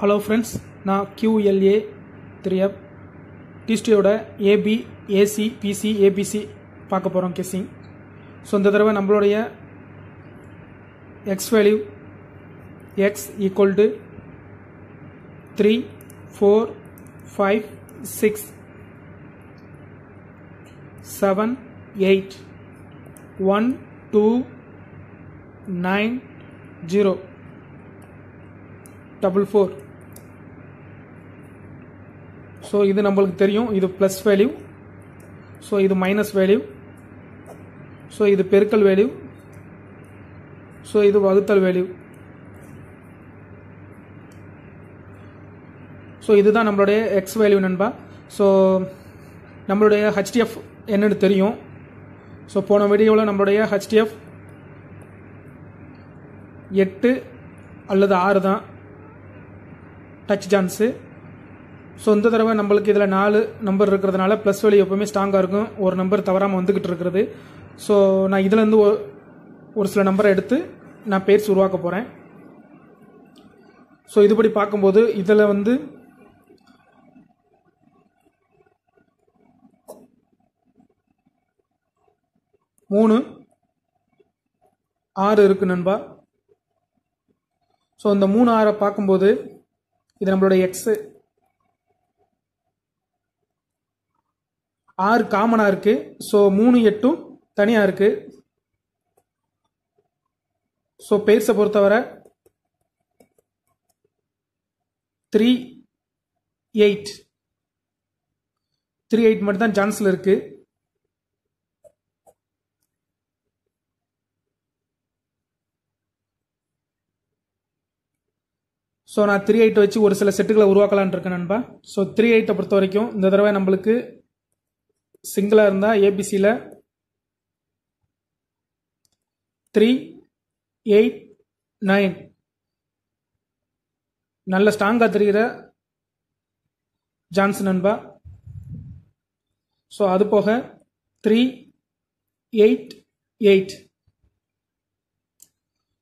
Hello friends, நான் QLA 3F டியூஸ்டேயோட AB AC PC ABC பார்க்க போகிறோம் கெஸ்ஸிங். ஸோ இந்த தடவை நம்மளுடைய X value X equal to 3 4 5 6 7 8 1 2 9 0 4 so இது நம்மளுக்கு தெரியும். இது ப்ளஸ் வேல்யூ, ஸோ இது மைனஸ் வேல்யூ, ஸோ இது பெருக்கல் வேல்யூ, ஸோ இது வகுத்தல் வேல்யூ. ஸோ இதுதான் நம்மளுடைய எக்ஸ் வேல்யூ நண்பா. ஸோ நம்மளுடைய HDF என்னன்னு தெரியும். ஸோ போன வீடியோவில் நம்மளுடைய HDF 8 அல்லது 6 தான் டச் சான்ஸு. ஸோ இந்த தடவை நம்மளுக்கு இதில் 4 நம்பர் இருக்கிறதுனால ப்ளஸ் வேல்யூ எப்போவுமே ஸ்ட்ராங்காக இருக்கும். ஒரு நம்பர் தவறாமல் வந்துக்கிட்டு இருக்கிறது. ஸோ நான் இதிலேருந்து ஒரு சில நம்பரை எடுத்து நான் பேர்ஸ் உருவாக்க போகிறேன். ஸோ இதுபடி பார்க்கும்போது இதில் வந்து மூணு 6 இருக்கு நண்பா. ஸோ இந்த 3 6 பார்க்கும்போது இது நம்மளுடைய எக்ஸு 6 காமனாக இருக்கு. ஸோ 3 8 தனியாக இருக்கு. ஸோ பேர்ஸை பொறுத்தவரை 3 8 மட்டும் தான் சான்ஸில் இருக்கு. ஸோ நான் 3 8 வச்சு ஒரு சில செட்டுகளை உருவாக்கலான் இருக்கேன் நண்பா. ஸோ 3 8 பொறுத்த வரைக்கும் இந்த தடவை நம்மளுக்கு சிங்கிளாக இருந்தால் ஏபிசியில் 3 8 9 நல்ல ஸ்ட்ராங்காக தெரிகிற சான்ஸ் நண்பா. ஸோ அது போக 3 8 8.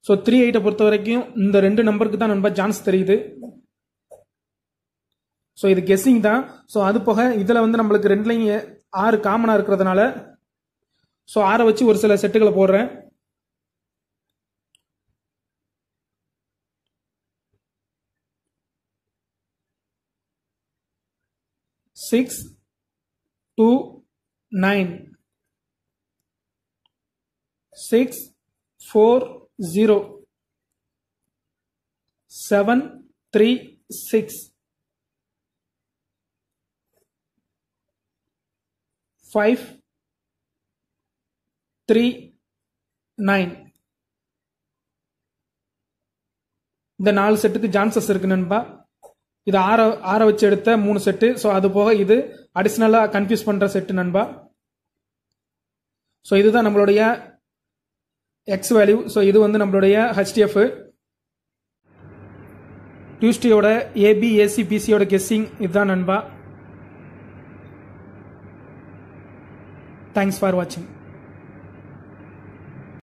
ஸோ 3 8 பொறுத்த வரைக்கும் இந்த 2 நம்பருக்கு தான் நண்பா சான்ஸ் தெரியுது. ஸோ இது கெஸ்ஸிங் தான். ஸோ அது போக இதில் வந்து நம்மளுக்கு 2லையும் 6 காமனாக இருக்கிறதுனால ஸோ 6 வச்சு ஒரு சில செட்டுகளை போடுறேன். சிக்ஸ் 2 9 6 4 0 7 3 6 5 3 9. இந்த 4 செட்டுக்கு சான்சஸ் இருக்கு நண்பா. இது 6 வச்சு எடுத்த 3 செட்டு. ஸோ அது போக இது அடிஷ்னலாக கன்ஃபியூஸ் பண்ற செட்டு நண்பா. ஸோ இதுதான் நம்மளுடைய எக்ஸ் வேல்யூ. ஸோ இது வந்து நம்மளுடைய HDF டியூஸ்டேயோட AB AC PCயோட கெஸ்ஸிங் இதுதான் நண்பா. Thanks for watching.